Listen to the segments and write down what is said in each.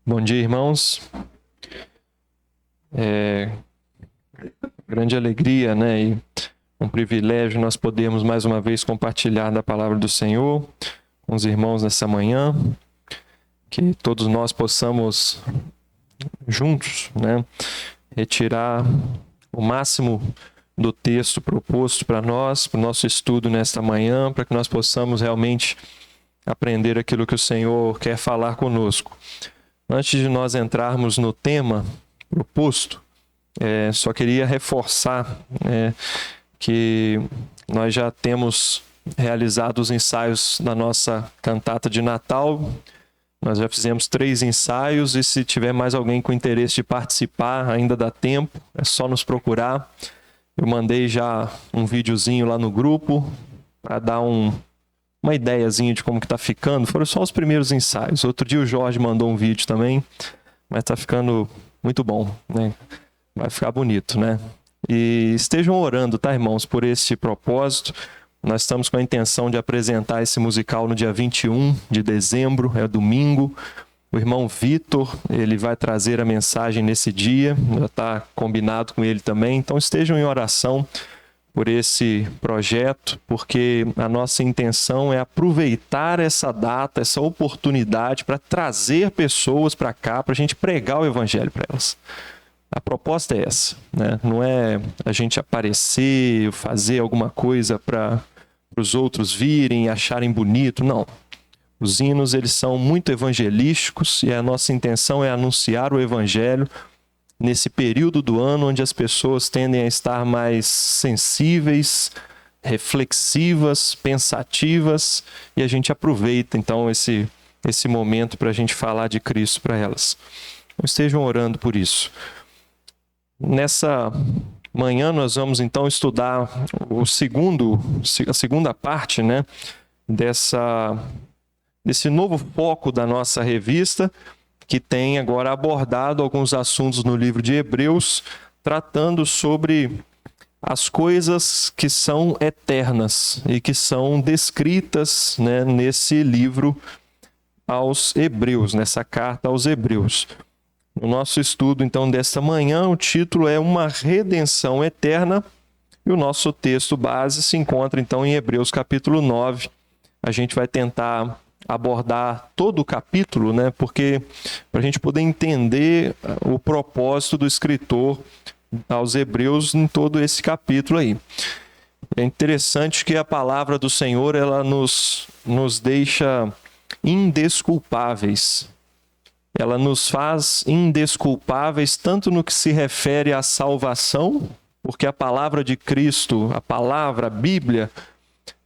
Bom dia, irmãos. Grande alegria, né? E um privilégio nós podermos mais uma vez compartilhar da palavra do Senhor com os irmãos nessa manhã. Que todos nós possamos juntos, né, retirar o máximo do texto proposto para nós, para o nosso estudo nesta manhã, para que nós possamos realmente aprender aquilo que o Senhor quer falar conosco. Antes de nós entrarmos no tema proposto, só queria reforçar que nós já temos realizado os ensaios da nossa cantata de Natal. Nós já fizemos 3 ensaios e se tiver mais alguém com interesse de participar, ainda dá tempo, é só nos procurar. Eu mandei já um videozinho lá no grupo para dar uma ideiazinha de como que tá ficando. Foram só os primeiros ensaios. Outro dia o Jorge mandou um vídeo também, mas tá ficando muito bom, né? Vai ficar bonito, né? E estejam orando, tá, irmãos, por esse propósito. Nós estamos com a intenção de apresentar esse musical no dia 21 de dezembro, é domingo. O irmão Vitor, ele vai trazer a mensagem nesse dia, já está combinado com ele também. Então estejam em oração por esse projeto, porque a nossa intenção é aproveitar essa data, essa oportunidade para trazer pessoas para cá, para a gente pregar o evangelho para elas. A proposta é essa, né? Não é a gente aparecer, fazer alguma coisa para os outros virem e acharem bonito, não. Os hinos, eles são muito evangelísticos e a nossa intenção é anunciar o evangelho nesse período do ano onde as pessoas tendem a estar mais sensíveis, reflexivas, pensativas, e a gente aproveita então esse momento para a gente falar de Cristo para elas. Então, estejam orando por isso. Nessa manhã nós vamos então estudar a segunda parte, né, desse novo foco da nossa revista, que tem agora abordado alguns assuntos no livro de Hebreus, tratando sobre as coisas que são eternas e que são descritas, né, nesse livro aos Hebreus, nessa carta aos Hebreus. No nosso estudo, então, desta manhã, o título é Uma Redenção Eterna, e o nosso texto base se encontra, então, em Hebreus capítulo 9. A gente vai tentar abordar todo o capítulo, né? Porque para a gente poder entender o propósito do escritor aos Hebreus em todo esse capítulo aí. É interessante que a palavra do Senhor, ela nos deixa indesculpáveis. Ela nos faz indesculpáveis tanto no que se refere à salvação, porque a palavra de Cristo, a Bíblia,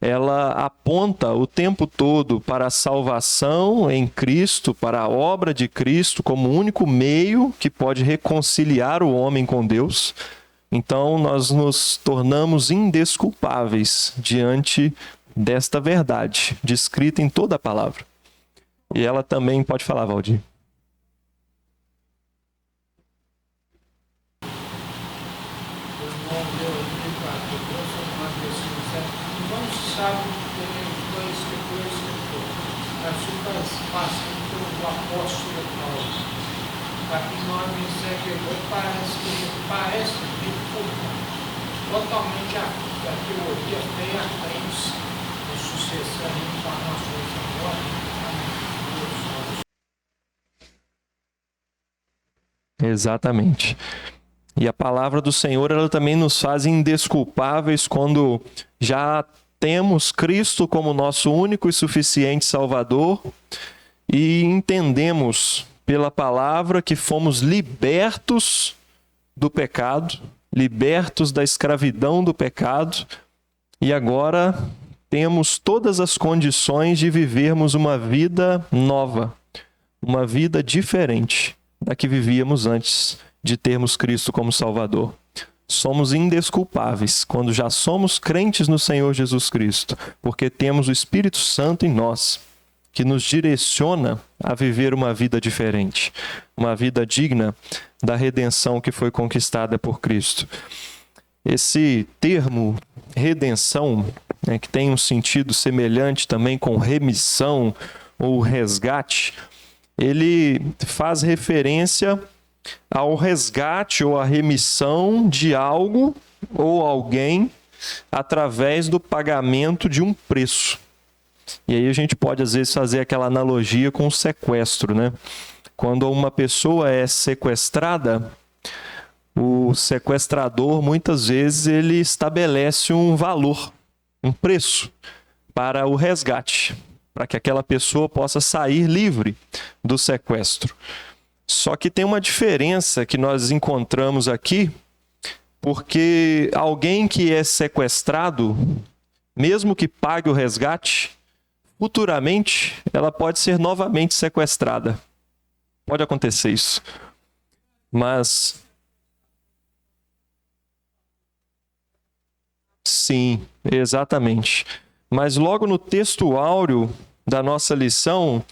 ela aponta o tempo todo para a salvação em Cristo, para a obra de Cristo como o único meio que pode reconciliar o homem com Deus. Então, nós nos tornamos indesculpáveis diante desta verdade, descrita em toda a palavra. E ela também pode falar, Valdir. Sabe que ele escritor. Assim faz do apóstolo Paulo. Aqui nome parece totalmente a teoria bem à frente de sucessão de informações agora. Exatamente. E a palavra do Senhor, ela também nos faz indesculpáveis quando já temos Cristo como nosso único e suficiente Salvador e entendemos pela palavra que fomos libertos do pecado, libertos da escravidão do pecado, e agora temos todas as condições de vivermos uma vida nova, uma vida diferente da que vivíamos antes de termos Cristo como Salvador. Somos indesculpáveis quando já somos crentes no Senhor Jesus Cristo, porque temos o Espírito Santo em nós, que nos direciona a viver uma vida diferente, uma vida digna da redenção que foi conquistada por Cristo. Esse termo redenção, né, que tem um sentido semelhante também com remissão ou resgate, ele faz referência ao resgate ou à remissão de algo ou alguém através do pagamento de um preço. E aí a gente pode, às vezes, fazer aquela analogia com o sequestro, né? Quando uma pessoa é sequestrada, o sequestrador, muitas vezes, ele estabelece um valor, um preço para o resgate, para que aquela pessoa possa sair livre do sequestro. Só que tem uma diferença que nós encontramos aqui, porque alguém que é sequestrado, mesmo que pague o resgate, futuramente ela pode ser novamente sequestrada. Pode acontecer isso. Mas sim, exatamente. Mas logo no texto áureo da nossa lição,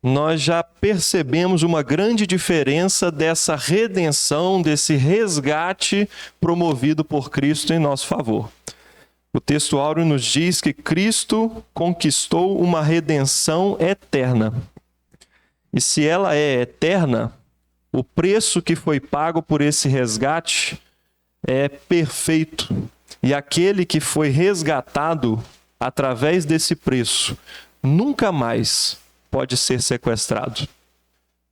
nós já percebemos uma grande diferença dessa redenção, desse resgate promovido por Cristo em nosso favor. O texto áureo nos diz que Cristo conquistou uma redenção eterna. E se ela é eterna, o preço que foi pago por esse resgate é perfeito. E aquele que foi resgatado através desse preço nunca mais pode ser sequestrado.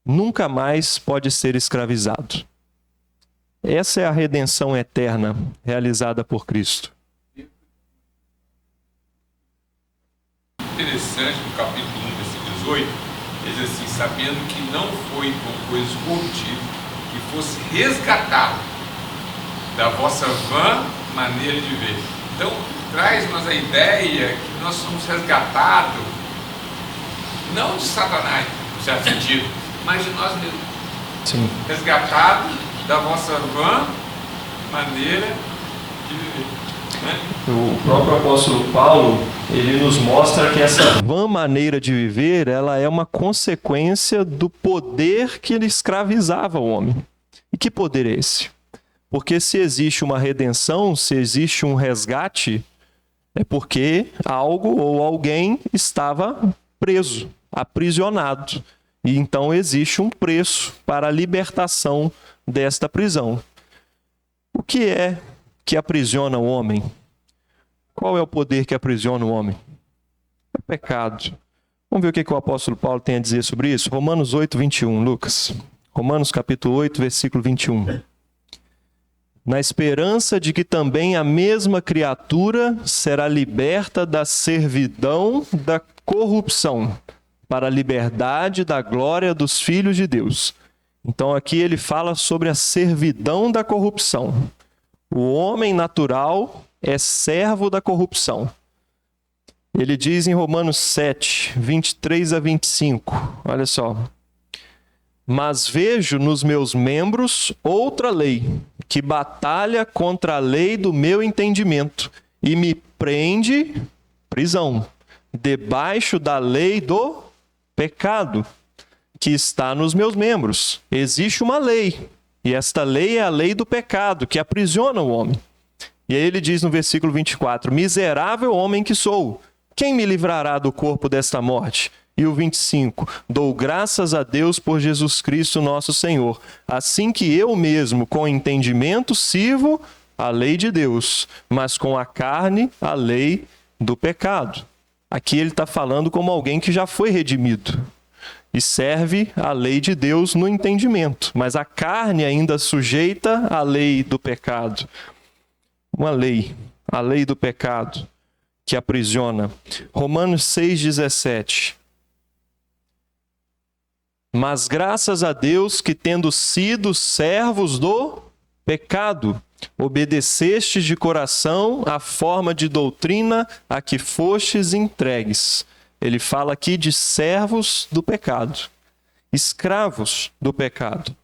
Nunca mais pode ser escravizado. Essa é a redenção eterna realizada por Cristo. Interessante, no capítulo 1, versículo 18, diz assim: sabendo que não foi com coisas corruptíveis que fosse resgatado da vossa vã maneira de viver. Então, traz-nos a ideia que nós somos resgatados, não de Satanás, no certo sentido, mas de nós mesmos. Sim. Resgatados da vossa vã maneira de viver. O próprio apóstolo Paulo, ele nos mostra que essa vã maneira de viver, ela é uma consequência do poder que ele escravizava o homem. E que poder é esse? Porque se existe uma redenção, se existe um resgate, é porque algo ou alguém estava preso, aprisionado. E então existe um preço para a libertação desta prisão. O que é que aprisiona o homem? Qual é o poder que aprisiona o homem? É o pecado. Vamos ver o que o apóstolo Paulo tem a dizer sobre isso? Romanos 8, 21, Lucas. Romanos capítulo 8, versículo 21. Na esperança de que também a mesma criatura será liberta da servidão da corrupção, para a liberdade da glória dos filhos de Deus. Então aqui ele fala sobre a servidão da corrupção. O homem natural é servo da corrupção. Ele diz em Romanos 7, 23 a 25, olha só. Mas vejo nos meus membros outra lei, que batalha contra a lei do meu entendimento e me prende, prisão, debaixo da lei do pecado, que está nos meus membros. Existe uma lei, e esta lei é a lei do pecado, que aprisiona o homem. E aí ele diz no versículo 24, miserável homem que sou, quem me livrará do corpo desta morte? E o 25, dou graças a Deus por Jesus Cristo nosso Senhor, assim que eu mesmo com entendimento sirvo a lei de Deus, mas com a carne a lei do pecado. Aqui ele está falando como alguém que já foi redimido e serve a lei de Deus no entendimento, mas a carne ainda sujeita à lei do pecado. Uma lei, a lei do pecado que aprisiona. Romanos 6,17. Mas graças a Deus que, tendo sido servos do pecado, obedecestes de coração à forma de doutrina a que fostes entregues. Ele fala aqui de servos do pecado, escravos do pecado.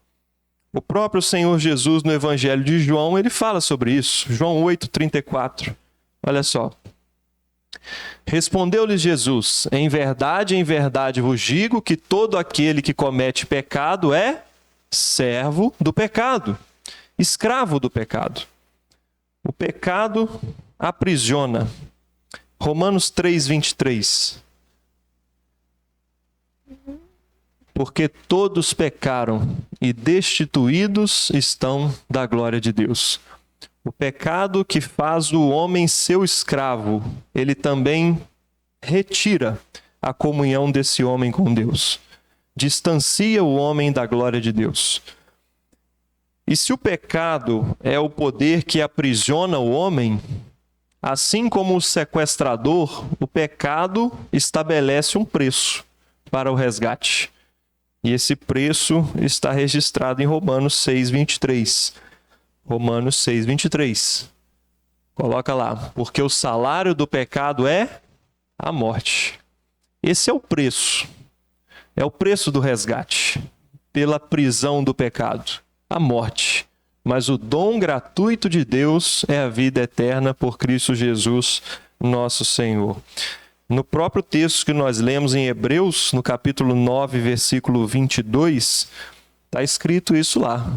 O próprio Senhor Jesus, no Evangelho de João, ele fala sobre isso. João 8,34. Olha só. Respondeu-lhes Jesus, em verdade vos digo que todo aquele que comete pecado é servo do pecado, escravo do pecado. O pecado aprisiona. Romanos 3, 23. porque todos pecaram e destituídos estão da glória de Deus. O pecado que faz o homem seu escravo, ele também retira a comunhão desse homem com Deus. Distancia o homem da glória de Deus. E se o pecado é o poder que aprisiona o homem, assim como o sequestrador, o pecado estabelece um preço para o resgate. E esse preço está registrado em Romanos 6:23. Romanos 6:23. Coloca lá. Porque o salário do pecado é a morte. Esse é o preço. É o preço do resgate pela prisão do pecado. A morte. Mas o dom gratuito de Deus é a vida eterna por Cristo Jesus, nosso Senhor. No próprio texto que nós lemos em Hebreus, no capítulo 9, versículo 22, está escrito isso lá.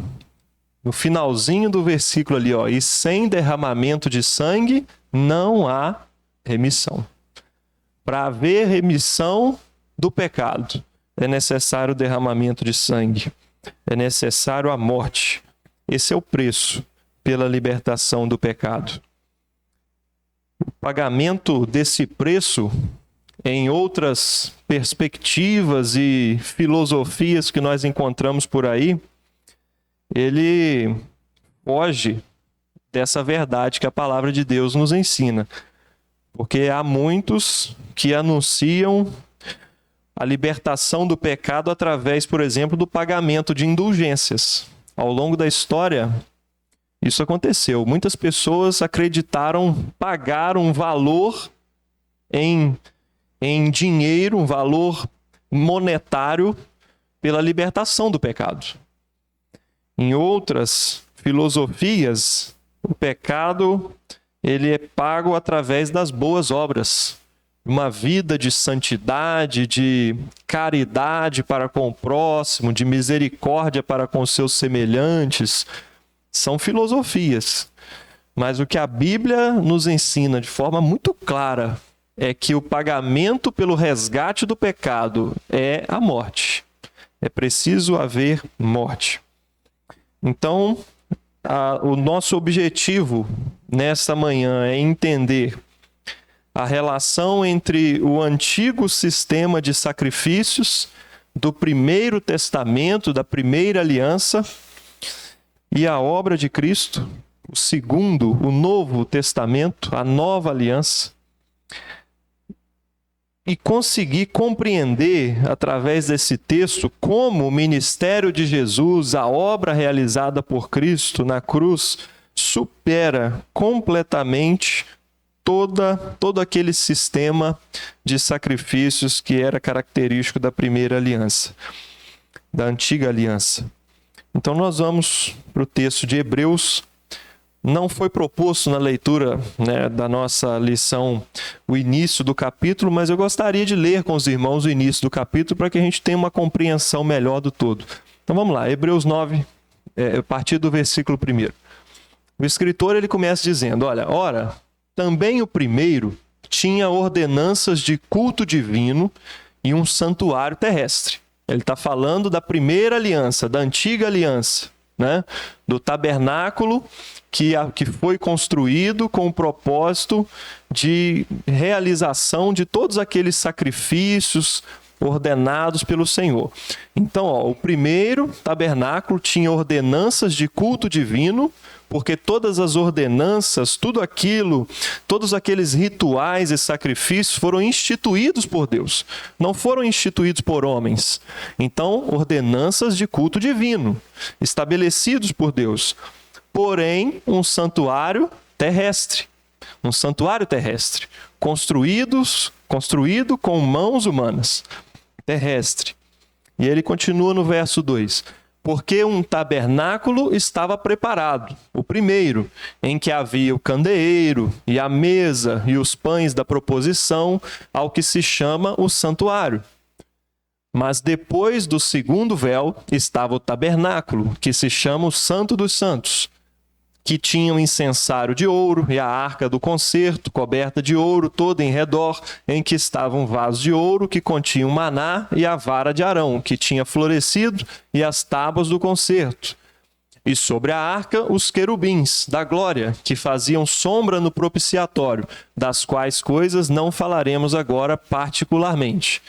No finalzinho do versículo ali, ó, e sem derramamento de sangue não há remissão. Para haver remissão do pecado, é necessário o derramamento de sangue. É necessário a morte. Esse é o preço pela libertação do pecado. O pagamento desse preço, em outras perspectivas e filosofias que nós encontramos por aí, ele foge dessa verdade que a palavra de Deus nos ensina. Porque há muitos que anunciam a libertação do pecado através, por exemplo, do pagamento de indulgências. Ao longo da história, isso aconteceu. Muitas pessoas acreditaram pagar um valor em dinheiro, um valor monetário pela libertação do pecado. Em outras filosofias, o pecado ele é pago através das boas obras. Uma vida de santidade, de caridade para com o próximo, de misericórdia para com os seus semelhantes. São filosofias. Mas o que a Bíblia nos ensina de forma muito clara é que o pagamento pelo resgate do pecado é a morte. É preciso haver morte. Então, o nosso objetivo nesta manhã é entender a relação entre o antigo sistema de sacrifícios do Primeiro Testamento, da Primeira Aliança, e a obra de Cristo, o segundo, o Novo Testamento, a Nova Aliança, e conseguir compreender, através desse texto, como o ministério de Jesus, a obra realizada por Cristo na cruz, supera completamente todo aquele sistema de sacrifícios que era característico da primeira aliança, da antiga aliança. Então nós vamos para o texto de Hebreus. Não foi proposto na leitura, da nossa lição o início do capítulo, mas eu gostaria de ler com os irmãos o início do capítulo para que a gente tenha uma compreensão melhor do todo. Então vamos lá, Hebreus 9, a partir do versículo 1. O escritor ele começa dizendo, ora, também o primeiro tinha ordenanças de culto divino e um santuário terrestre. Ele está falando da primeira aliança, da antiga aliança, do tabernáculo que foi construído com o propósito de realização de todos aqueles sacrifícios ordenados pelo Senhor. Então, o primeiro tabernáculo tinha ordenanças de culto divino, porque todas as ordenanças, todos aqueles rituais e sacrifícios foram instituídos por Deus, não foram instituídos por homens. Então, ordenanças de culto divino, estabelecidos por Deus. Porém, um santuário terrestre, construído com mãos humanas, terrestre. E ele continua no verso 2. Porque um tabernáculo estava preparado, o primeiro, em que havia o candeeiro e a mesa e os pães da proposição ao que se chama o santuário. Mas depois do segundo véu estava o tabernáculo, que se chama o Santo dos Santos, que tinha um incensário de ouro e a arca do concerto, coberta de ouro toda em redor, em que estava um vaso de ouro que continha o maná e a vara de Arão, que tinha florescido, e as tábuas do concerto. E sobre a arca, os querubins da glória, que faziam sombra no propiciatório, das quais coisas não falaremos agora particularmente.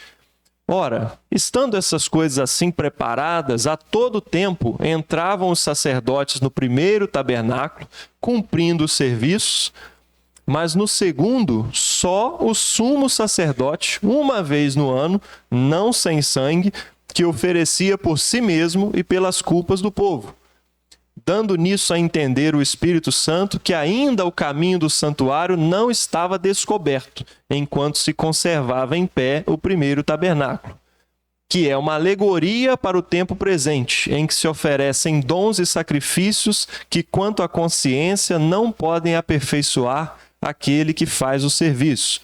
Ora, estando essas coisas assim preparadas, a todo tempo entravam os sacerdotes no primeiro tabernáculo, cumprindo os serviços, mas no segundo, só o sumo sacerdote, uma vez no ano, não sem sangue, que oferecia por si mesmo e pelas culpas do povo, dando nisso a entender o Espírito Santo que ainda o caminho do santuário não estava descoberto, enquanto se conservava em pé o primeiro tabernáculo, que é uma alegoria para o tempo presente, em que se oferecem dons e sacrifícios que, quanto à consciência, não podem aperfeiçoar aquele que faz o serviço,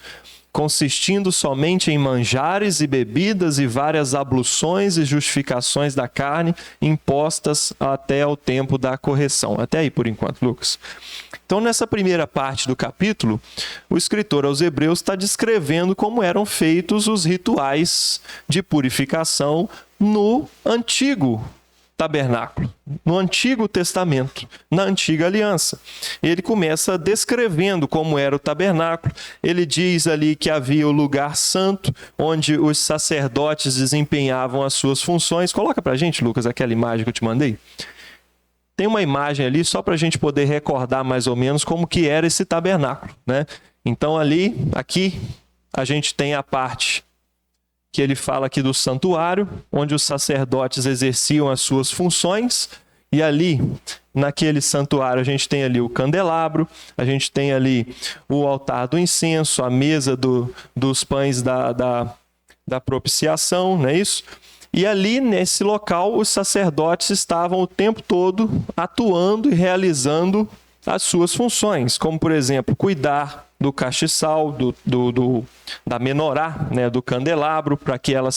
consistindo somente em manjares e bebidas e várias abluções e justificações da carne impostas até ao tempo da correção. Até aí, por enquanto, Lucas. Então, nessa primeira parte do capítulo, o escritor aos Hebreus está descrevendo como eram feitos os rituais de purificação no antigo tabernáculo, no Antigo Testamento, na Antiga Aliança. Ele começa descrevendo como era o tabernáculo. Ele diz ali que havia o lugar santo, onde os sacerdotes desempenhavam as suas funções. Coloca para a gente, Lucas, aquela imagem que eu te mandei. Tem uma imagem ali só para a gente poder recordar mais ou menos como que era esse tabernáculo, né? Então aqui, a gente tem a parte que ele fala aqui do santuário, onde os sacerdotes exerciam as suas funções, e ali, naquele santuário, a gente tem ali o candelabro, a gente tem ali o altar do incenso, a mesa dos pães da propiciação, não é isso? E ali, nesse local, os sacerdotes estavam o tempo todo atuando e realizando as suas funções, como, por exemplo, cuidar do castiçal, da menorá, né, do candelabro, para que ela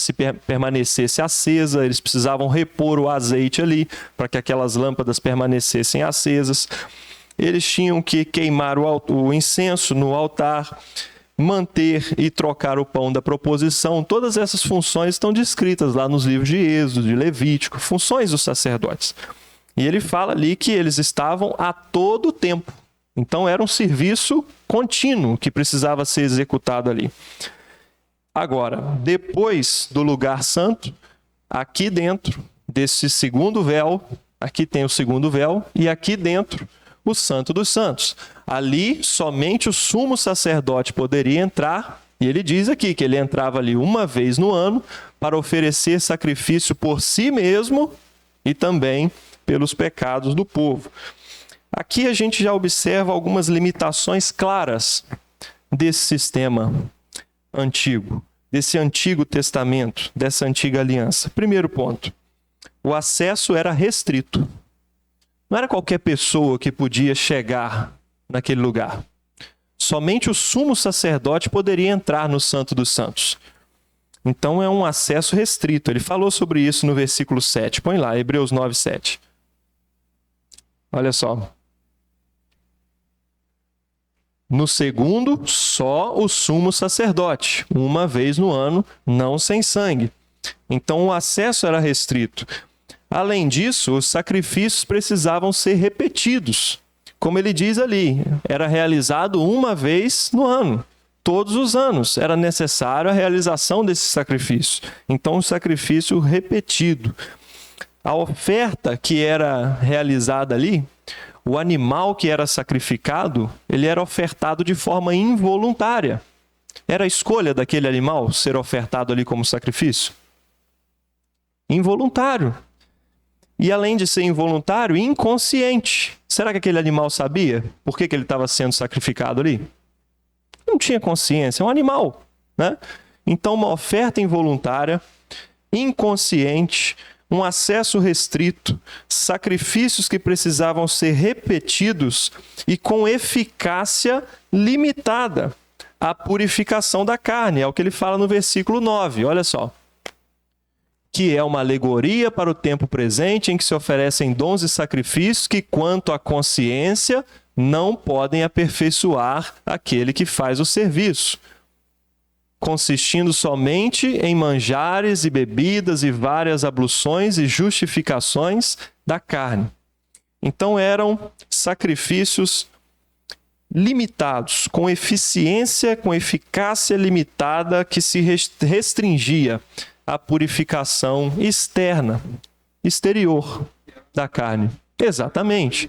permanecesse acesa. Eles precisavam repor o azeite ali, para que aquelas lâmpadas permanecessem acesas. Eles tinham que queimar o incenso no altar, manter e trocar o pão da proposição. Todas essas funções estão descritas lá nos livros de Êxodo, de Levítico, funções dos sacerdotes. E ele fala ali que eles estavam a todo tempo. Então era um serviço contínuo que precisava ser executado ali. Agora, depois do lugar santo, aqui dentro desse segundo véu, aqui tem o segundo véu, e aqui dentro o Santo dos Santos. Ali somente o sumo sacerdote poderia entrar, e ele diz aqui que ele entrava ali uma vez no ano para oferecer sacrifício por si mesmo e também pelos pecados do povo. Aqui a gente já observa algumas limitações claras desse sistema antigo, desse Antigo Testamento, dessa antiga aliança. Primeiro ponto, o acesso era restrito. Não era qualquer pessoa que podia chegar naquele lugar. Somente o sumo sacerdote poderia entrar no Santo dos Santos. Então é um acesso restrito. Ele falou sobre isso no versículo 7. Põe lá, Hebreus 9, 7. Olha só. No segundo, só o sumo sacerdote, uma vez no ano, não sem sangue. Então o acesso era restrito. Além disso, os sacrifícios precisavam ser repetidos. Como ele diz ali, era realizado uma vez no ano. Todos os anos era necessário a realização desse sacrifício. Então, um sacrifício repetido. A oferta que era realizada ali, o animal que era sacrificado, ele era ofertado de forma involuntária. Era a escolha daquele animal ser ofertado ali como sacrifício? Involuntário. E além de ser involuntário, inconsciente. Será que aquele animal sabia por que ele estava sendo sacrificado ali? Não tinha consciência, é um animal, né? Então, uma oferta involuntária, inconsciente, um acesso restrito, sacrifícios que precisavam ser repetidos e com eficácia limitada à purificação da carne. É o que ele fala no versículo 9, olha só. que é uma alegoria para o tempo presente em que se oferecem dons e sacrifícios que, quanto à consciência, não podem aperfeiçoar aquele que faz o serviço, consistindo somente em manjares e bebidas e várias abluções e justificações da carne. Então eram sacrifícios limitados, com eficiência, com eficácia limitada, que se restringia à purificação externa, exterior da carne. Exatamente,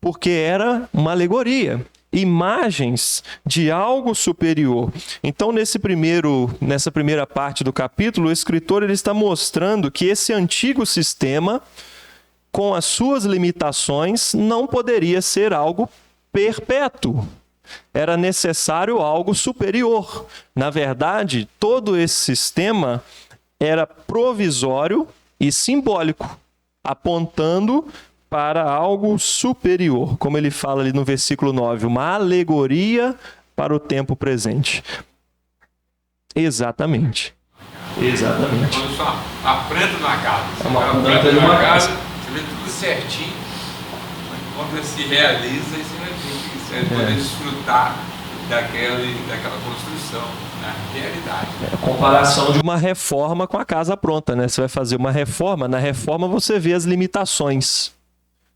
porque era uma alegoria, imagens de algo superior. Então, nessa primeira parte do capítulo, o escritor ele está mostrando que esse antigo sistema, com as suas limitações, não poderia ser algo perpétuo. Era necessário algo superior. Na verdade, todo esse sistema era provisório e simbólico, apontando para algo superior, como ele fala ali no versículo 9, uma alegoria para o tempo presente. Exatamente. Exatamente. Quando só a planta na casa, É uma a planta de uma casa. você vê tudo certinho, mas quando se realiza, você vai ver que você vai poder desfrutar daquela construção, na realidade. É a comparação de uma reforma com a casa pronta, né? Você vai fazer uma reforma, na reforma você vê as limitações.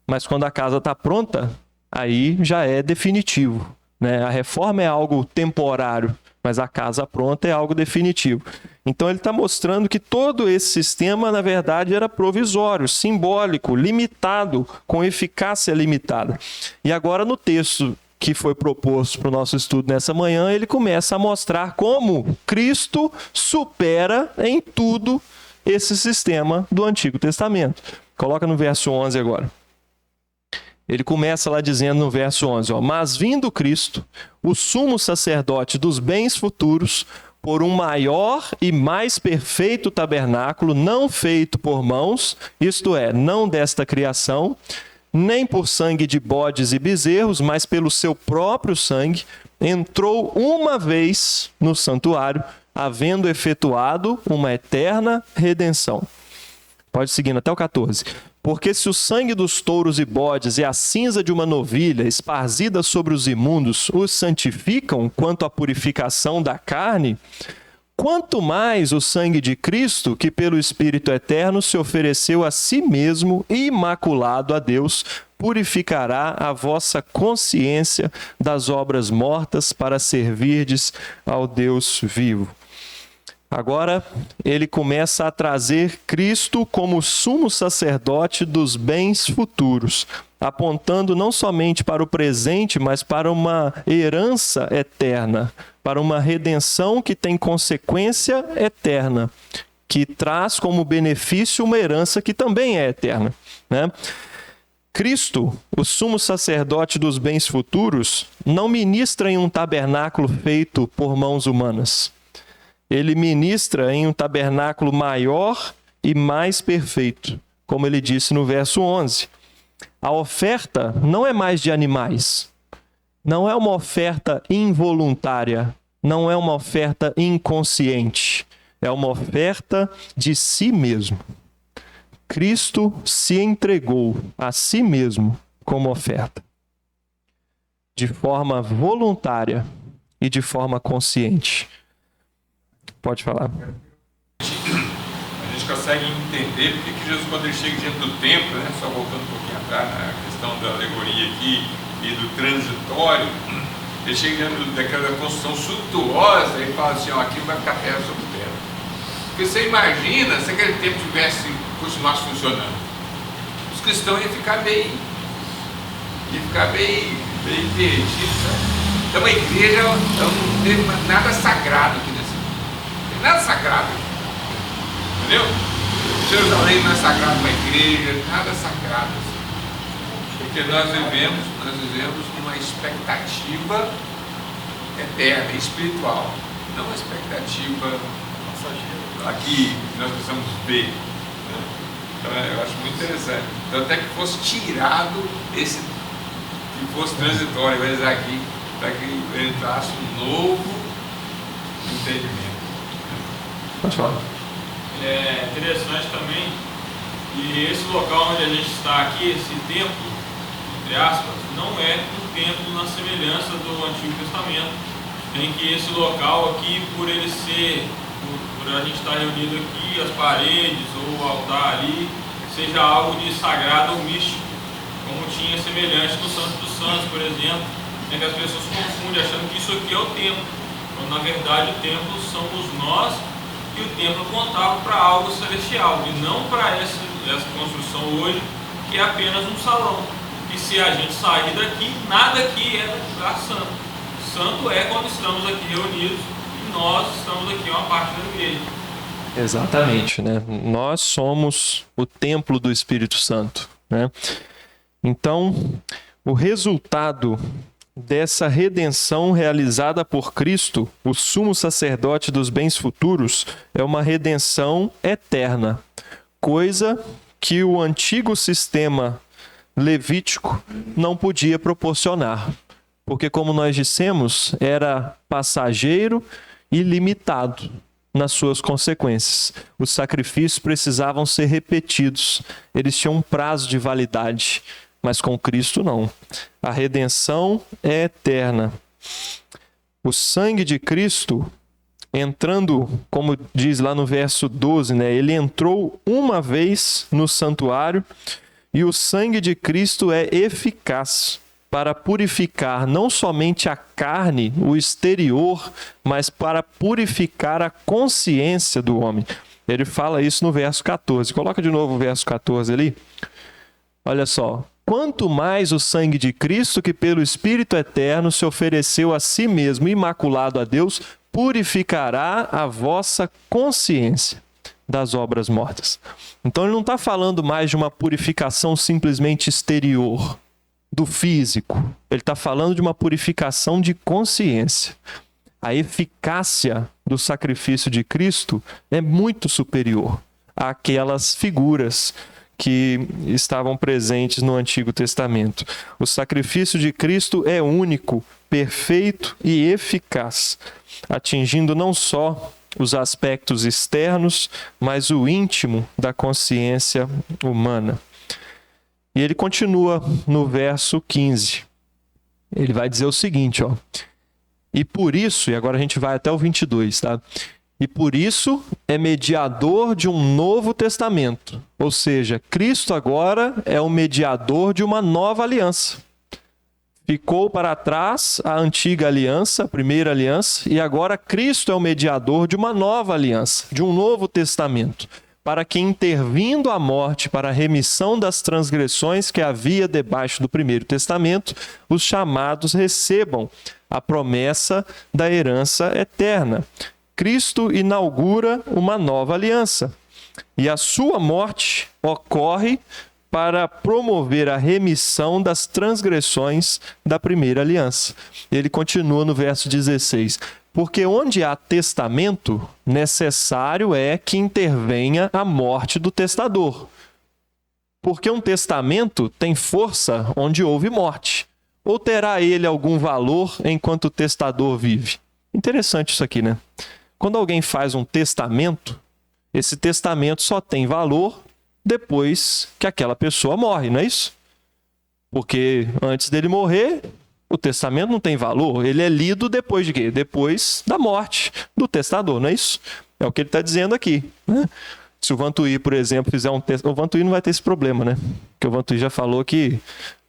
Mas quando a casa está pronta, aí já é definitivo, né? A reforma é algo temporário, mas a casa pronta é algo definitivo. Então ele está mostrando que todo esse sistema, na verdade, era provisório, simbólico, limitado, com eficácia limitada. E agora no texto que foi proposto para o nosso estudo nessa manhã, ele começa a mostrar como Cristo supera em tudo esse sistema do Antigo Testamento. Coloca no verso 11 agora. Ele começa lá dizendo no verso 11, mas vindo Cristo, o sumo sacerdote dos bens futuros, por um maior e mais perfeito tabernáculo, não feito por mãos, isto é, não desta criação, nem por sangue de bodes e bezerros, mas pelo seu próprio sangue, entrou uma vez no santuário, havendo efetuado uma eterna redenção. Pode seguir até o 14. Porque se o sangue dos touros e bodes e a cinza de uma novilha esparzida sobre os imundos os santificam quanto à purificação da carne, quanto mais o sangue de Cristo, que pelo Espírito Eterno se ofereceu a si mesmo imaculado a Deus, purificará a vossa consciência das obras mortas para servirdes ao Deus vivo. Agora, ele começa a trazer Cristo como sumo sacerdote dos bens futuros, apontando não somente para o presente, mas para uma herança eterna, para uma redenção que tem consequência eterna, que traz como benefício uma herança que também é eterna, né? Cristo, o sumo sacerdote dos bens futuros, não ministra em um tabernáculo feito por mãos humanas. Ele ministra em um tabernáculo maior e mais perfeito, como ele disse no verso 11. A oferta não é mais de animais, não é uma oferta involuntária, não é uma oferta inconsciente, é uma oferta de si mesmo. Cristo se entregou a si mesmo como oferta, de forma voluntária e de forma consciente. Pode falar. A gente consegue entender porque que Jesus, quando ele chega diante do templo, né, só voltando um pouquinho atrás na questão da alegoria aqui e do transitório, ele chega diante daquela construção suntuosa e fala assim, aqui vai ficar terra sobre terra. Porque você imagina se aquele templo continuasse funcionando, os cristãos iam ficar bem perdidos, sabe? Então a igreja não tem nada sagrado aqui nesse mundo. Não tem nada sagrado aqui. Entendeu? Jerusalém não é sagrado para a igreja, nada sagrado. Porque nós vivemos numa expectativa eterna, espiritual, não uma expectativa aqui que nós precisamos ver. Né? Então eu acho muito interessante. Então até que fosse tirado esse, que fosse transitório, vai dizer aqui, para que entrasse um novo entendimento. Pode falar. é interessante também que esse local onde a gente está aqui, esse templo, entre aspas, não é um templo na semelhança do Antigo Testamento, em que esse local aqui, por ele ser, por a gente estar reunido aqui, as paredes ou o altar ali, seja algo de sagrado ou místico, como tinha semelhante no Santo dos Santos, por exemplo, em que as pessoas confundem achando que isso aqui é o templo, quando na verdade o templo somos nós, e o templo contava para algo celestial, e não para essa construção hoje, que é apenas um salão. E se a gente sair daqui, nada aqui é lugar santo. Santo é quando estamos aqui reunidos, e nós estamos aqui, uma parte da igreja. Exatamente, né? Nós somos o templo do Espírito Santo, né? Então, o resultado dessa redenção realizada por Cristo, o sumo sacerdote dos bens futuros, é uma redenção eterna, coisa que o antigo sistema levítico não podia proporcionar, porque, como nós dissemos, era passageiro e limitado nas suas consequências. Os sacrifícios precisavam ser repetidos, eles tinham um prazo de validade, mas com Cristo não. A redenção é eterna. O sangue de Cristo, entrando, como diz lá no verso 12, né? Ele entrou uma vez no santuário, e o sangue de Cristo é eficaz para purificar não somente a carne, o exterior, mas para purificar a consciência do homem. Ele fala isso no verso 14. Coloca de novo o verso 14 ali. Olha só. Quanto mais o sangue de Cristo, que pelo Espírito Eterno se ofereceu a si mesmo imaculado a Deus, purificará a vossa consciência das obras mortas. Então ele não está falando mais de uma purificação simplesmente exterior, do físico. Ele está falando de uma purificação de consciência. A eficácia do sacrifício de Cristo é muito superior àquelas figuras que estavam presentes no Antigo Testamento. O sacrifício de Cristo é único, perfeito e eficaz, atingindo não só os aspectos externos, mas o íntimo da consciência humana. E ele continua no verso 15. Ele vai dizer o seguinte, ó. E por isso, e agora a gente vai até o 22, tá? E por isso é mediador de um novo testamento. Ou seja, Cristo agora é o mediador de uma nova aliança. Ficou para trás a antiga aliança, a primeira aliança, e agora Cristo é o mediador de uma nova aliança, de um novo testamento, para que, intervindo a morte para a remissão das transgressões que havia debaixo do primeiro testamento, os chamados recebam a promessa da herança eterna. Cristo inaugura uma nova aliança, e a sua morte ocorre para promover a remissão das transgressões da primeira aliança. Ele continua no verso 16. Porque onde há testamento, necessário é que intervenha a morte do testador. Porque um testamento tem força onde houve morte. Ou terá ele algum valor enquanto o testador vive? Interessante isso aqui, né? Quando alguém faz um testamento, esse testamento só tem valor depois que aquela pessoa morre, não é isso? Porque antes dele morrer, o testamento não tem valor, ele é lido depois de quê? Depois da morte do testador, não é isso? É o que ele está dizendo aqui, né? Se o Vantuí, por exemplo, fizer um testamento, o Vantuí não vai ter esse problema, né? Porque o Vantuí já falou que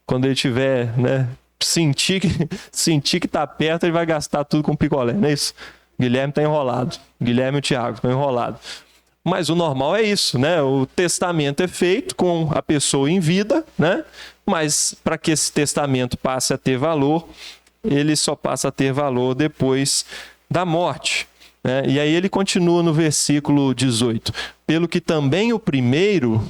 quando ele tiver, né, sentir que está perto, ele vai gastar tudo com picolé, não é isso? Guilherme está enrolado, Guilherme e o Thiago estão enrolados. Mas o normal é isso, né? O testamento é feito com a pessoa em vida, né? Mas para que esse testamento passe a ter valor, ele só passa a ter valor depois da morte, né? E aí ele continua no versículo 18. Pelo que também o primeiro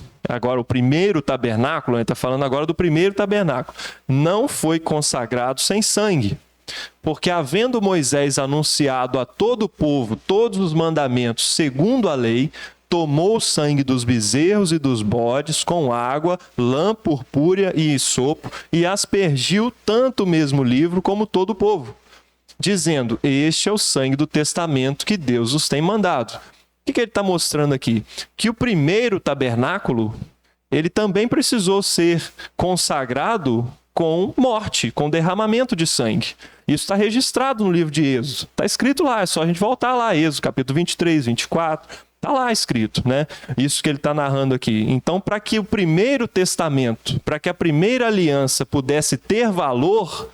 tabernáculo, ele está falando agora do primeiro tabernáculo, não foi consagrado sem sangue. Porque havendo Moisés anunciado a todo o povo todos os mandamentos segundo a lei, tomou o sangue dos bezerros e dos bodes com água, lã purpúrea e hisopo, e aspergiu tanto o mesmo livro como todo o povo, dizendo: este é o sangue do testamento que Deus os tem mandado. que ele está mostrando aqui? Que o primeiro tabernáculo, ele também precisou ser consagrado com morte, com derramamento de sangue. Isso está registrado no livro de Êxodo. Está escrito lá, é só a gente voltar lá, Êxodo, capítulo 23, 24. Está lá escrito, né? Isso que ele está narrando aqui. Então, para que o primeiro testamento, para que a primeira aliança pudesse ter valor,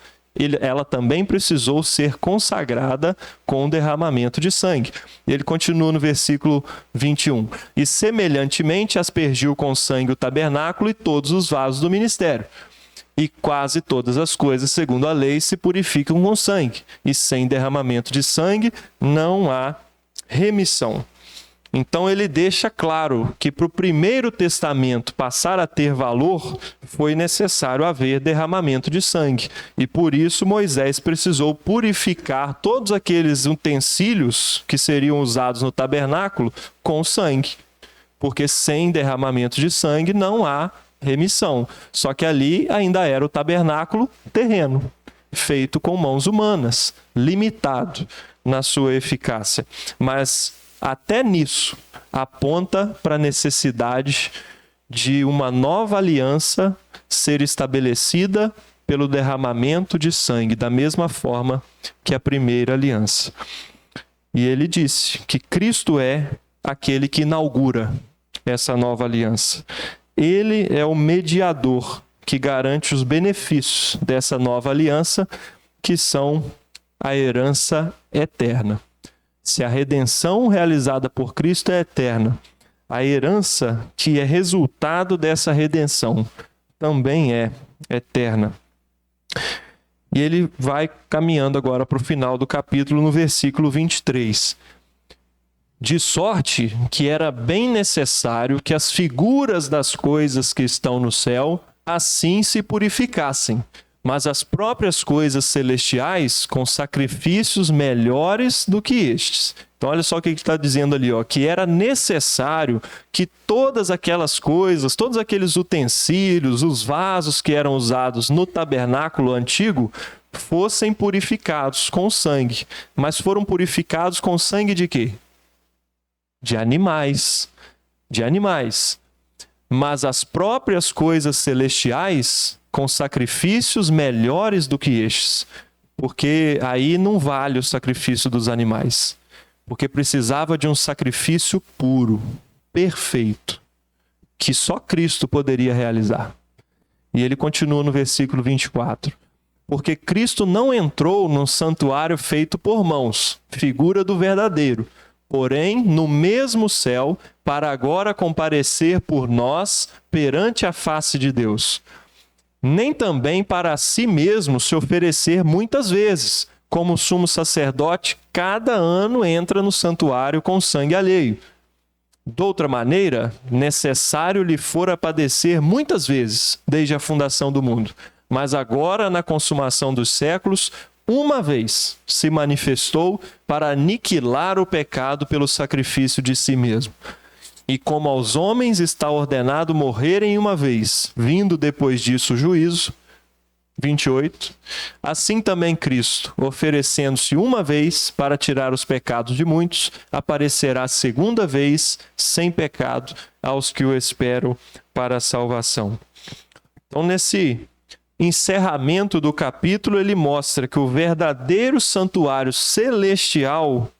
ela também precisou ser consagrada com o derramamento de sangue. Ele continua no versículo 21. E semelhantemente aspergiu com sangue o tabernáculo e todos os vasos do ministério. E quase todas as coisas, segundo a lei, se purificam com sangue. E sem derramamento de sangue não há remissão. Então ele deixa claro que para o primeiro testamento passar a ter valor, foi necessário haver derramamento de sangue. E por isso Moisés precisou purificar todos aqueles utensílios que seriam usados no tabernáculo com sangue. Porque sem derramamento de sangue não há remissão. Só que ali ainda era o tabernáculo terreno, feito com mãos humanas, limitado na sua eficácia. Mas até nisso aponta para a necessidade de uma nova aliança ser estabelecida pelo derramamento de sangue, da mesma forma que a primeira aliança. E ele disse que Cristo é aquele que inaugura essa nova aliança. Ele é o mediador que garante os benefícios dessa nova aliança, que são a herança eterna. Se a redenção realizada por Cristo é eterna, a herança que é resultado dessa redenção também é eterna. E ele vai caminhando agora para o final do capítulo, no versículo 23. De sorte que era bem necessário que as figuras das coisas que estão no céu assim se purificassem, mas as próprias coisas celestiais com sacrifícios melhores do que estes. Então olha só o que ele está dizendo ali, ó, que era necessário que todas aquelas coisas, todos aqueles utensílios, os vasos que eram usados no tabernáculo antigo, fossem purificados com sangue. Mas foram purificados com sangue de quê? De animais. De animais. Mas as próprias coisas celestiais com sacrifícios melhores do que estes. Porque aí não vale o sacrifício dos animais. Porque precisava de um sacrifício puro, perfeito, que só Cristo poderia realizar. E ele continua no versículo 24. Porque Cristo não entrou num santuário feito por mãos, figura do verdadeiro, porém no mesmo céu, para agora comparecer por nós perante a face de Deus. Nem também para si mesmo se oferecer muitas vezes, como o sumo sacerdote cada ano entra no santuário com sangue alheio. De outra maneira, necessário lhe fora padecer muitas vezes, desde a fundação do mundo. Mas agora, na consumação dos séculos, uma vez se manifestou para aniquilar o pecado pelo sacrifício de si mesmo. E como aos homens está ordenado morrerem uma vez, vindo depois disso o juízo, 28, assim também Cristo, oferecendo-se uma vez para tirar os pecados de muitos, aparecerá segunda vez, sem pecado, aos que o esperam para a salvação. Então, nesse encerramento do capítulo, ele mostra que o verdadeiro santuário celestial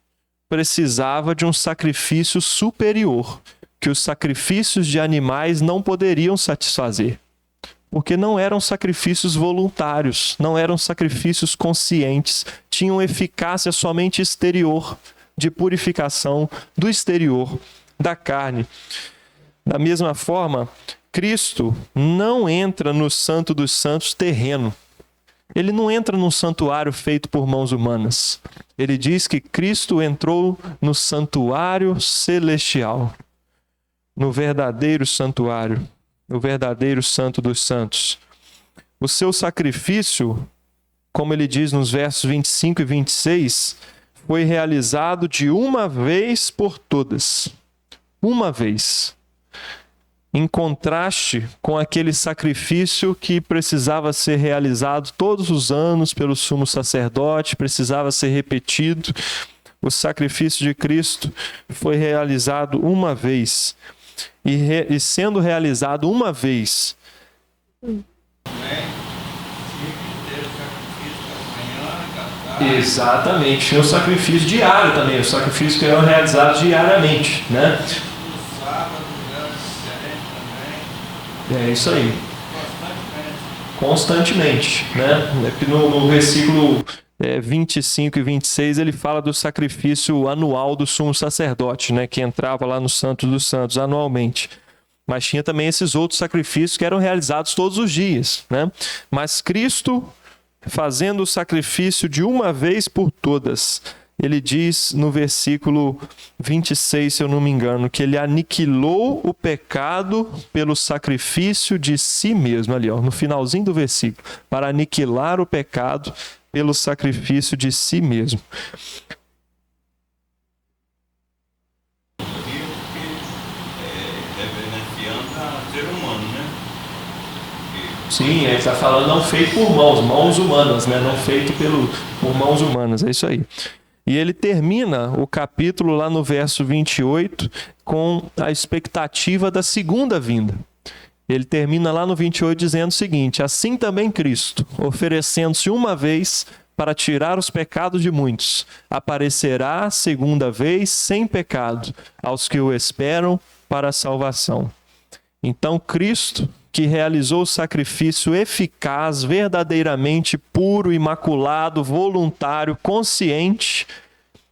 precisava de um sacrifício superior, que os sacrifícios de animais não poderiam satisfazer, porque não eram sacrifícios voluntários, não eram sacrifícios conscientes, tinham eficácia somente exterior, de purificação do exterior, da carne. Da mesma forma, Cristo não entra no Santo dos Santos terreno. Ele não entra num santuário feito por mãos humanas. Ele diz que Cristo entrou no santuário celestial, no verdadeiro santuário, no verdadeiro Santo dos Santos. O seu sacrifício, como ele diz nos versos 25 e 26, foi realizado de uma vez por todas. Uma vez. Em contraste com aquele sacrifício que precisava ser realizado todos os anos pelo sumo sacerdote, precisava ser repetido. o sacrifício de Cristo foi realizado uma vez. E sendo realizado uma vez. Exatamente. Tinha o sacrifício diário também, o sacrifício que eram realizados diariamente, né? É isso aí. Constantemente, né? No versículo 25 e 26 ele fala do sacrifício anual do sumo sacerdote, né? Que entrava lá no Santo dos Santos anualmente. Mas tinha também esses outros sacrifícios que eram realizados todos os dias, né? Mas Cristo, fazendo o sacrifício de uma vez por todas, ele diz no versículo 26, se eu não me engano, que ele aniquilou o pecado pelo sacrifício de si mesmo, ali, ó, no finalzinho do versículo, para aniquilar o pecado pelo sacrifício de si mesmo. Sim, ele está falando não feito por mãos humanas, né? Não feito por mãos humanas, é isso aí. E ele termina o capítulo lá no verso 28 com a expectativa da segunda vinda. Ele termina lá no 28 dizendo o seguinte: assim também Cristo, oferecendo-se uma vez para tirar os pecados de muitos, aparecerá segunda vez sem pecado aos que o esperam para a salvação. Então Cristo, que realizou o sacrifício eficaz, verdadeiramente puro, imaculado, voluntário, consciente,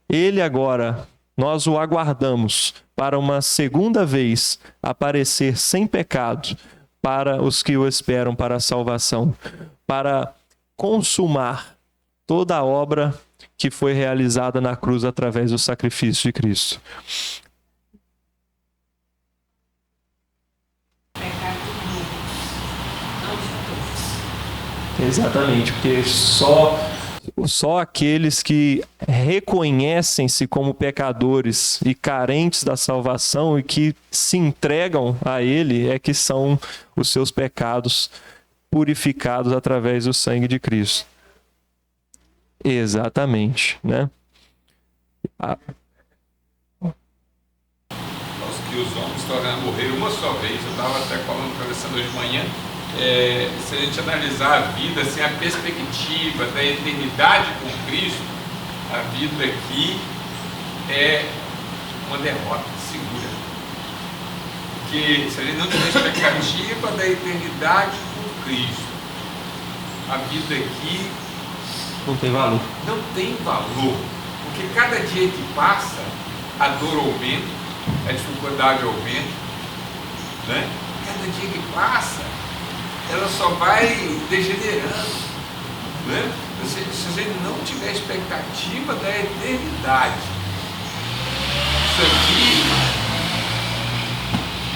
ele agora, nós o aguardamos para uma segunda vez aparecer sem pecado para os que o esperam para a salvação, para consumar toda a obra que foi realizada na cruz através do sacrifício de Cristo. Exatamente, porque só aqueles que reconhecem-se como pecadores e carentes da salvação e que se entregam a Ele é que são os seus pecados purificados através do sangue de Cristo. Exatamente, né? Os que os homens tornaram a morrer uma só vez, eu estava até falando, conversando hoje de manhã, se a gente analisar a vida, assim, a perspectiva da eternidade com Cristo, a vida aqui é uma derrota segura. Porque se a gente não tiver expectativa da eternidade com Cristo, a vida aqui não tem valor. Não tem valor. Porque cada dia que passa, a dor aumenta, a dificuldade aumenta, né? Cada dia que passa, ela só vai degenerando, né? Se a gente não tiver expectativa da eternidade, isso aqui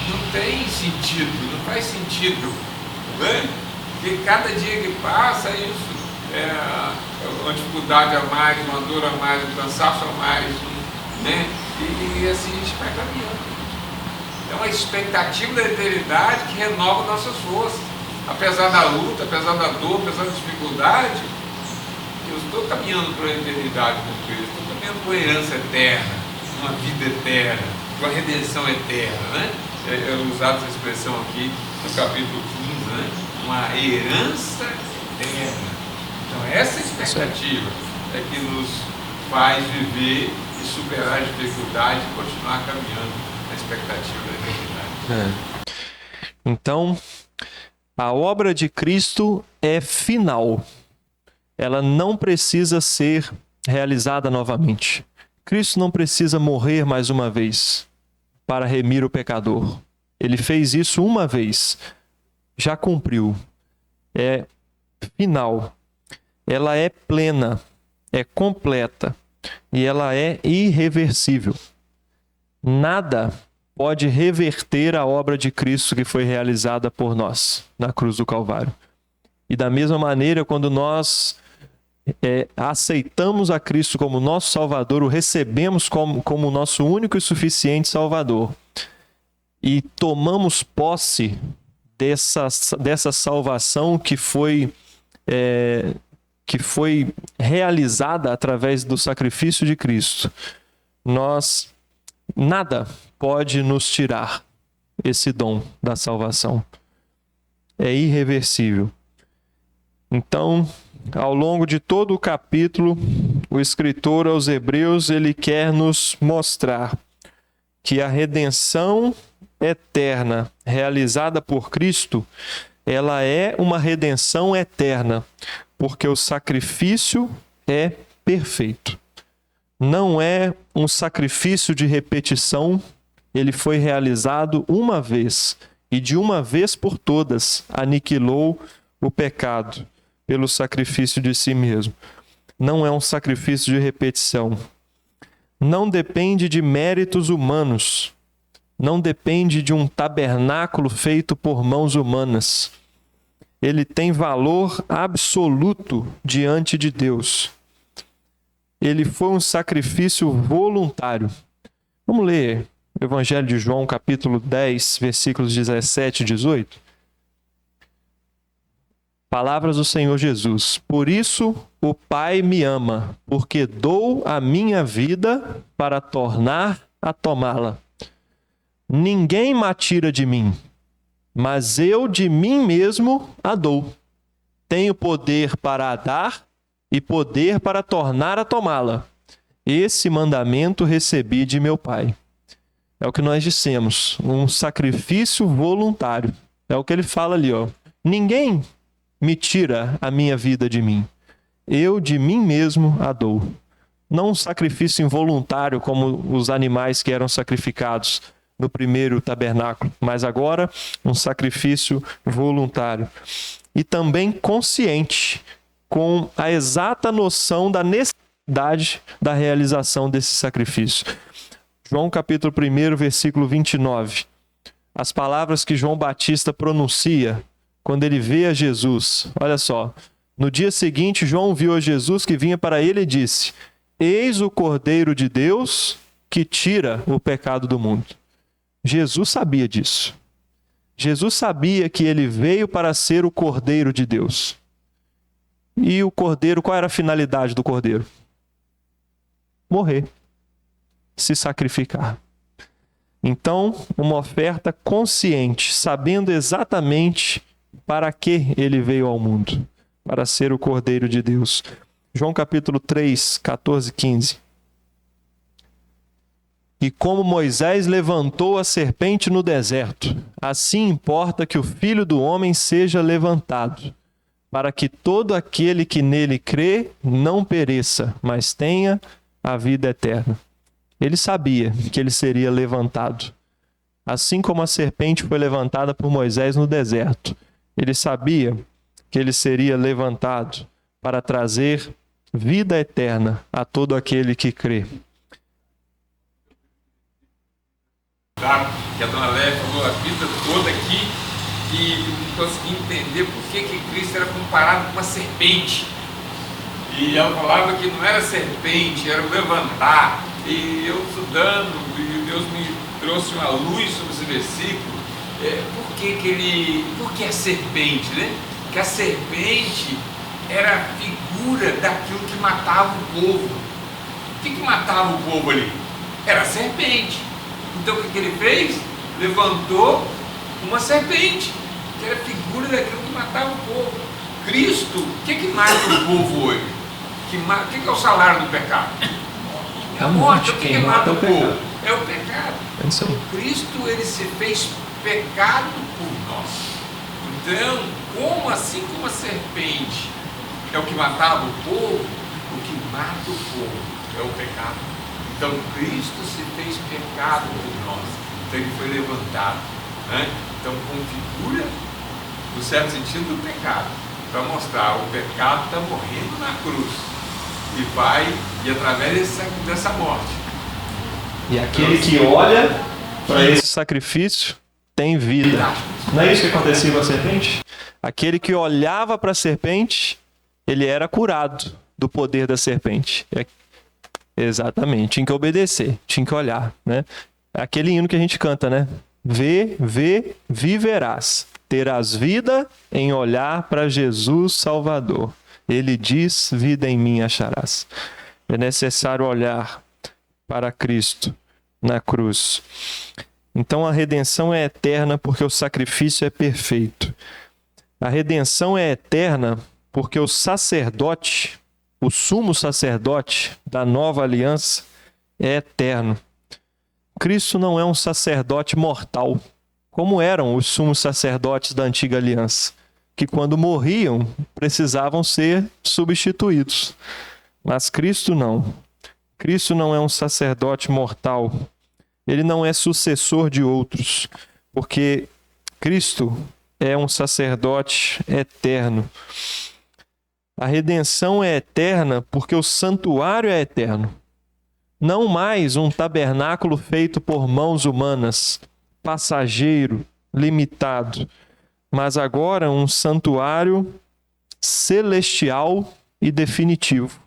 não tem sentido, não faz sentido, né? Porque cada dia que passa, isso uma dificuldade a mais, uma dor a mais, um cansaço a mais, né? E assim a gente vai caminhando. É uma expectativa da eternidade que renova nossas forças. Apesar da luta, apesar da dor, apesar da dificuldade, eu estou caminhando para a eternidade com Cristo, estou caminhando para a herança eterna, uma vida eterna, para a redenção eterna, né? Eu usava essa expressão aqui no capítulo 15, né? Uma herança eterna. Então essa expectativa é que nos faz viver e superar a dificuldade e continuar caminhando na expectativa da eternidade. Então, a obra de Cristo é final. Ela não precisa ser realizada novamente. Cristo não precisa morrer mais uma vez para remir o pecador. Ele fez isso uma vez. Já cumpriu. É final. Ela é plena, é completa e ela é irreversível. Nada pode reverter a obra de Cristo que foi realizada por nós na cruz do Calvário. E da mesma maneira, quando nós aceitamos a Cristo como nosso Salvador, o recebemos como nosso único e suficiente Salvador, e tomamos posse dessa salvação que que foi realizada através do sacrifício de Cristo, nada pode nos tirar esse dom da salvação. É irreversível. Então, ao longo de todo o capítulo, o escritor aos Hebreus, ele quer nos mostrar que a redenção eterna realizada por Cristo, ela é uma redenção eterna, porque o sacrifício é perfeito. Não é um sacrifício de repetição, ele foi realizado uma vez, e de uma vez por todas aniquilou o pecado pelo sacrifício de si mesmo. Não é um sacrifício de repetição. Não depende de méritos humanos. Não depende de um tabernáculo feito por mãos humanas. Ele tem valor absoluto diante de Deus. Ele foi um sacrifício voluntário. Vamos ler o Evangelho de João, capítulo 10, versículos 17 e 18. Palavras do Senhor Jesus. Por isso o Pai me ama, porque dou a minha vida para tornar a tomá-la. Ninguém me tira de mim, mas eu de mim mesmo a dou. Tenho poder para a dar e poder para tornar a tomá-la. Esse mandamento recebi de meu Pai. É o que nós dissemos, um sacrifício voluntário. É o que ele fala ali, ó. Ninguém me tira a minha vida de mim. Eu de mim mesmo a dou. Não um sacrifício involuntário como os animais que eram sacrificados no primeiro tabernáculo, mas agora um sacrifício voluntário. E também consciente, com a exata noção da necessidade da realização desse sacrifício. João capítulo 1, versículo 29. As palavras que João Batista pronuncia quando ele vê a Jesus. Olha só. No dia seguinte, João viu a Jesus que vinha para ele e disse: Eis o Cordeiro de Deus que tira o pecado do mundo. Jesus sabia disso. Jesus sabia que ele veio para ser o Cordeiro de Deus. E o Cordeiro, qual era a finalidade do Cordeiro? Morrer. Se sacrificar. Então, uma oferta consciente, sabendo exatamente para que ele veio ao mundo, para ser o Cordeiro de Deus. João capítulo 3, 14 e 15. E como Moisés levantou a serpente no deserto, assim importa que o Filho do Homem seja levantado, para que todo aquele que nele crê não pereça, mas tenha a vida eterna. Ele sabia que ele seria levantado. Assim como a serpente foi levantada por Moisés no deserto, ele sabia que ele seria levantado para trazer vida eterna a todo aquele que crê. Que a dona Léia falou a vida toda aqui e não consegui entender por que Cristo era comparado com uma serpente. E ela falava que não era serpente, era o levantar. E eu estudando, e Deus me trouxe uma luz sobre esse versículo. Por que a serpente, né? Que a serpente era a figura daquilo que matava o povo. O que matava o povo ali? Era a serpente. Então o que ele fez? Levantou uma serpente, que era a figura daquilo que matava o povo. Cristo, o que mata o povo hoje? O que é o salário do pecado? É a morte. O que mata o povo? É o pecado. Cristo, ele se fez pecado por nós. Então, assim como a serpente é o que matava o povo, o que mata o povo é o pecado. Então, Cristo se fez pecado por nós. Então, ele foi levantado. Né? Então, configura, no certo sentido, do pecado. Para mostrar, o pecado está morrendo na cruz. E através dessa morte. E aquele que olha para esse sacrifício tem vida. Não é isso que acontecia com a serpente? Aquele que olhava para a serpente, ele era curado do poder da serpente. Exatamente, tinha que obedecer, tinha que olhar, né? Aquele hino que a gente canta, né? Vê, viverás. Terás vida em olhar para Jesus Salvador. Ele diz: vida em mim acharás. É necessário olhar para Cristo na cruz. Então a redenção é eterna porque o sacrifício é perfeito. A redenção é eterna porque o sacerdote, o sumo sacerdote da nova aliança, é eterno. Cristo não é um sacerdote mortal, como eram os sumos sacerdotes da antiga aliança, que quando morriam precisavam ser substituídos. Mas Cristo não. Cristo não é um sacerdote mortal. Ele não é sucessor de outros, porque Cristo é um sacerdote eterno. A redenção é eterna porque o santuário é eterno. Não mais um tabernáculo feito por mãos humanas, passageiro, limitado, mas agora um santuário celestial e definitivo.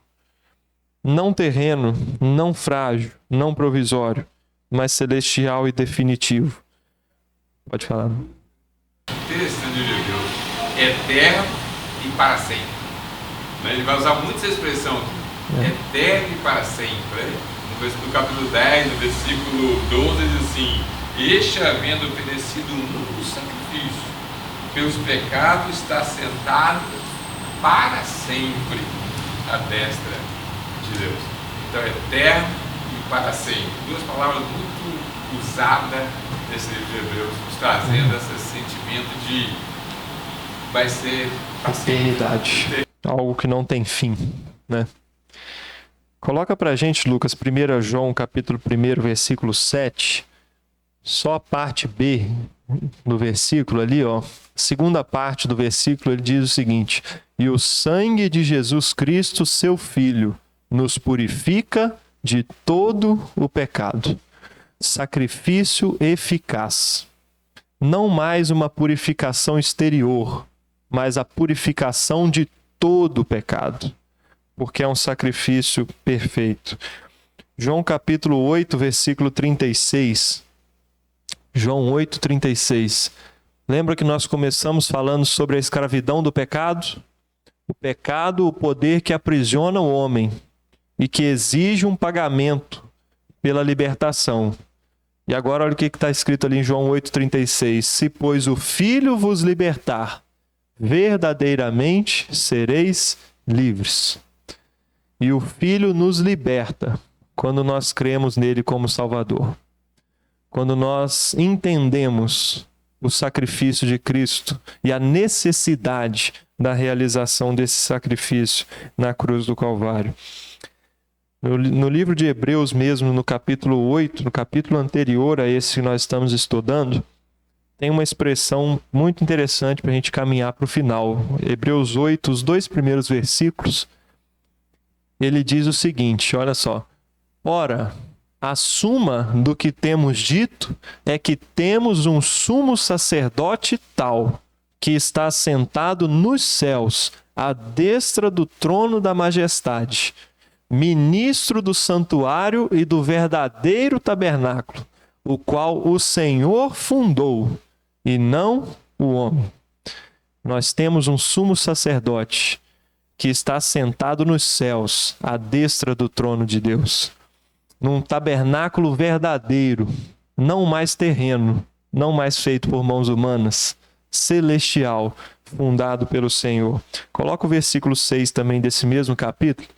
Não terreno, não frágil, não provisório, mas celestial e definitivo. Pode falar. Interessante o Hebreus. Eterno e para sempre. Ele vai usar muito essa expressão aqui. Eterno e para sempre. No capítulo 10, no versículo 12, diz assim: este, havendo oferecido um sacrifício pelos pecados, está sentado para sempre à destra de Deus. Então, eterno e para sempre. Duas palavras muito usadas nesse livro de Hebreus, nos trazendo esse sentimento de vai ser eternidade. Algo que não tem fim, né? Coloca pra gente, Lucas, 1 João, capítulo 1, versículo 7. Só a parte B do versículo ali, ó. Segunda parte do versículo, ele diz o seguinte: e o sangue de Jesus Cristo, seu Filho, nos purifica de todo o pecado. Sacrifício eficaz. Não mais uma purificação exterior, mas a purificação de todo o pecado, porque é um sacrifício perfeito. João capítulo 8, versículo 36. João 8, 36. Lembra que nós começamos falando sobre a escravidão do pecado? O pecado, o poder que aprisiona o homem e que exige um pagamento pela libertação. E agora olha o que está escrito ali em João 8, 36. Se, pois, o Filho vos libertar, verdadeiramente sereis livres. E o Filho nos liberta quando nós cremos nele como Salvador. Quando nós entendemos o sacrifício de Cristo e a necessidade da realização desse sacrifício na cruz do Calvário. No livro de Hebreus mesmo, no capítulo 8, no capítulo anterior a esse que nós estamos estudando, tem uma expressão muito interessante para a gente caminhar para o final. Hebreus 8, os 2 primeiros versículos, ele diz o seguinte, olha só. Ora, a suma do que temos dito é que temos um sumo sacerdote tal, que está sentado nos céus, à destra do trono da majestade, ministro do santuário e do verdadeiro tabernáculo, o qual o Senhor fundou, e não o homem. Nós temos um sumo sacerdote que está sentado nos céus, à destra do trono de Deus, num tabernáculo verdadeiro, não mais terreno, não mais feito por mãos humanas, celestial, fundado pelo Senhor. Coloca o versículo 6 também desse mesmo capítulo.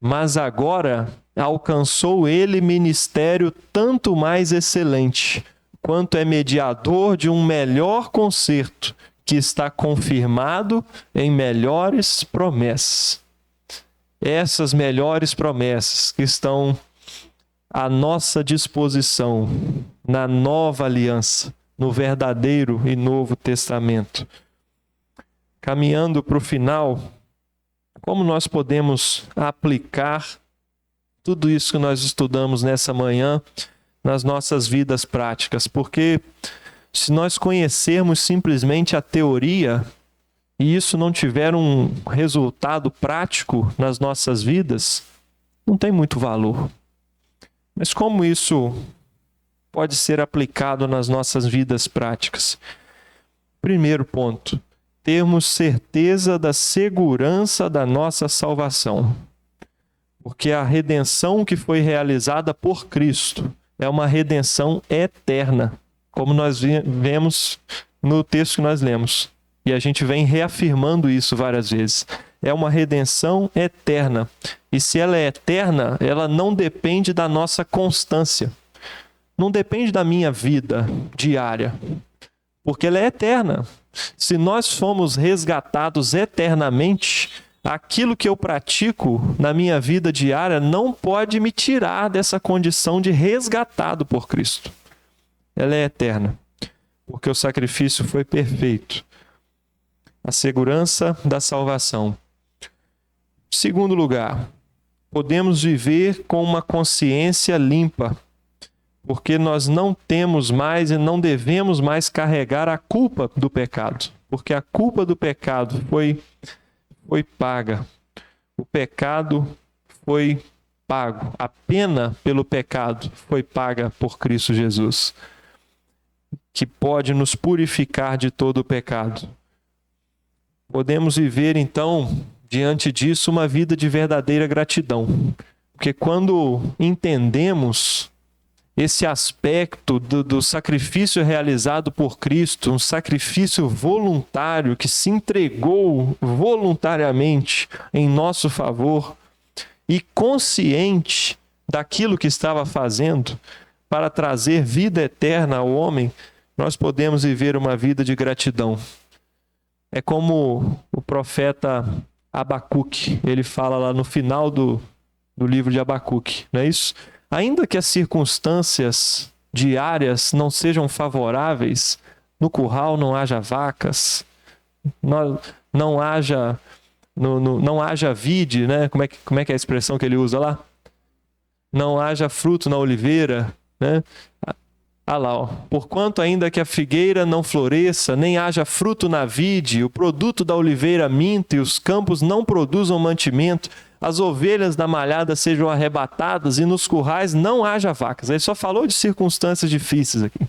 Mas agora alcançou ele ministério tanto mais excelente, quanto é mediador de um melhor concerto, que está confirmado em melhores promessas. Essas melhores promessas que estão à nossa disposição na nova aliança, no verdadeiro e novo testamento. Caminhando para o final, como nós podemos aplicar tudo isso que nós estudamos nessa manhã nas nossas vidas práticas? Porque se nós conhecermos simplesmente a teoria e isso não tiver um resultado prático nas nossas vidas, não tem muito valor. Mas como isso pode ser aplicado nas nossas vidas práticas? Primeiro ponto, termos certeza da segurança da nossa salvação. Porque a redenção que foi realizada por Cristo é uma redenção eterna, como nós vemos no texto que nós lemos. E a gente vem reafirmando isso várias vezes. É uma redenção eterna. E se ela é eterna, ela não depende da nossa constância. Não depende da minha vida diária. Porque ela é eterna. Se nós fomos resgatados eternamente, aquilo que eu pratico na minha vida diária não pode me tirar dessa condição de resgatado por Cristo. Ela é eterna. Porque o sacrifício foi perfeito. A segurança da salvação. Segundo lugar, podemos viver com uma consciência limpa, porque nós não temos mais e não devemos mais carregar a culpa do pecado, porque a culpa do pecado foi paga. O pecado foi pago. A pena pelo pecado foi paga por Cristo Jesus, que pode nos purificar de todo o pecado. Podemos viver, então, diante disso, uma vida de verdadeira gratidão. Porque quando entendemos esse aspecto do sacrifício realizado por Cristo, um sacrifício voluntário que se entregou voluntariamente em nosso favor e consciente daquilo que estava fazendo para trazer vida eterna ao homem, nós podemos viver uma vida de gratidão. É como o profeta Abacuque, ele fala lá no final do livro de Abacuque, não é isso? Ainda que as circunstâncias diárias não sejam favoráveis, no curral não haja vacas, não haja vide, né? Como é que é a expressão que ele usa lá? Não haja fruto na oliveira, né? Ah lá, ó. Porquanto ainda que a figueira não floresça, nem haja fruto na vide, o produto da oliveira minta e os campos não produzam mantimento, as ovelhas da malhada sejam arrebatadas e nos currais não haja vacas. Ele só falou de circunstâncias difíceis aqui,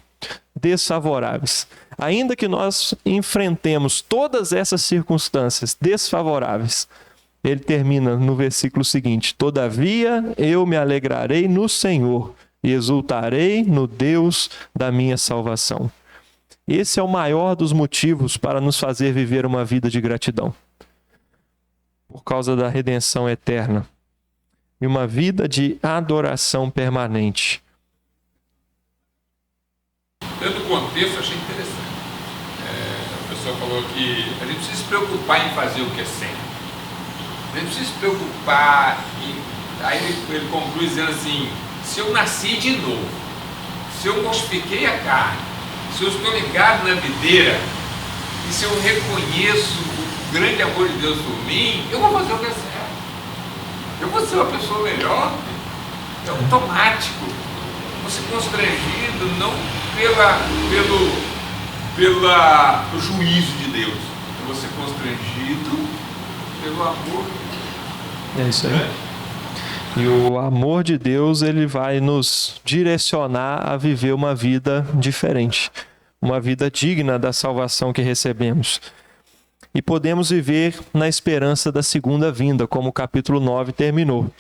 desfavoráveis. Ainda que nós enfrentemos todas essas circunstâncias desfavoráveis, ele termina no versículo seguinte: todavia eu me alegrarei no Senhor e exultarei no Deus da minha salvação. Esse é o maior dos motivos para nos fazer viver uma vida de gratidão. Por causa da redenção eterna. E uma vida de adoração permanente. Dentro do contexto, eu achei interessante. A pessoa falou que a gente precisa se preocupar em fazer o que é certo. A gente precisa se preocupar em... Aí ele conclui dizendo assim: se eu nasci de novo, se eu mortifiquei a carne, se eu estou ligado na videira, e se eu reconheço o grande amor de Deus por mim, eu vou fazer o que é certo. Eu vou ser uma pessoa melhor. É automático. Vou ser constrangido não pelo juízo de Deus. Eu vou ser constrangido pelo amor. É isso aí. E o amor de Deus, ele vai nos direcionar a viver uma vida diferente, uma vida digna da salvação que recebemos. E podemos viver na esperança da segunda vinda, como o capítulo 9 terminou.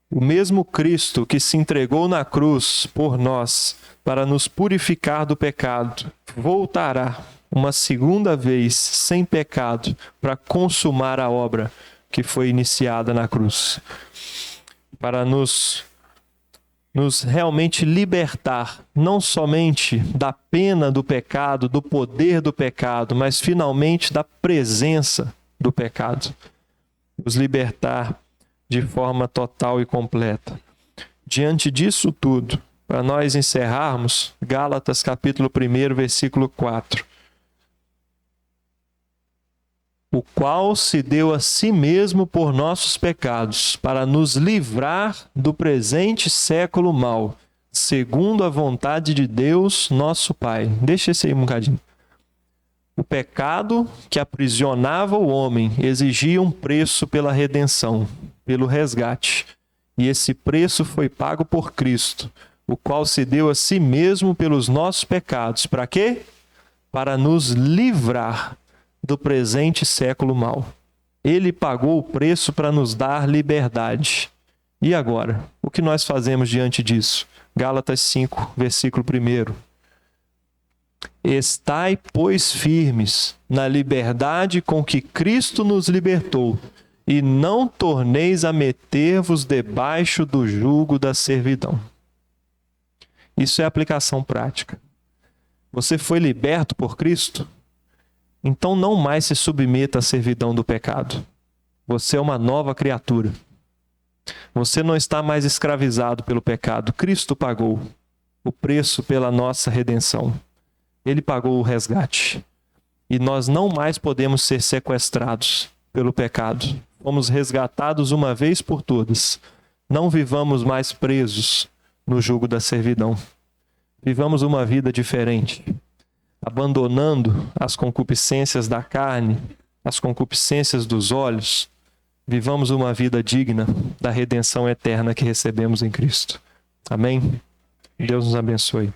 O mesmo Cristo que se entregou na cruz por nós para nos purificar do pecado, voltará uma segunda vez sem pecado para consumar a obra que foi iniciada na cruz. Para nos realmente libertar, não somente da pena do pecado, do poder do pecado, mas finalmente da presença do pecado. Nos libertar de forma total e completa. Diante disso tudo, para nós encerrarmos, Gálatas capítulo 1, versículo 4. O qual se deu a si mesmo por nossos pecados, para nos livrar do presente século mau, segundo a vontade de Deus, nosso Pai. Deixa esse aí um bocadinho. O pecado que aprisionava o homem exigia um preço pela redenção, pelo resgate. E esse preço foi pago por Cristo, o qual se deu a si mesmo pelos nossos pecados. Para quê? Para nos livrar do presente século mau. Ele pagou o preço para nos dar liberdade. E agora? O que nós fazemos diante disso? Gálatas 5, versículo 1. Estai, pois, firmes na liberdade com que Cristo nos libertou, e não torneis a meter-vos debaixo do jugo da servidão. Isso é aplicação prática. Você foi liberto por Cristo? Então não mais se submeta à servidão do pecado. Você é uma nova criatura. Você não está mais escravizado pelo pecado. Cristo pagou o preço pela nossa redenção. Ele pagou o resgate. E nós não mais podemos ser sequestrados pelo pecado. Fomos resgatados uma vez por todas. Não vivamos mais presos no jugo da servidão. Vivamos uma vida diferente, abandonando as concupiscências da carne, as concupiscências dos olhos. Vivamos uma vida digna da redenção eterna que recebemos em Cristo. Amém? Deus nos abençoe.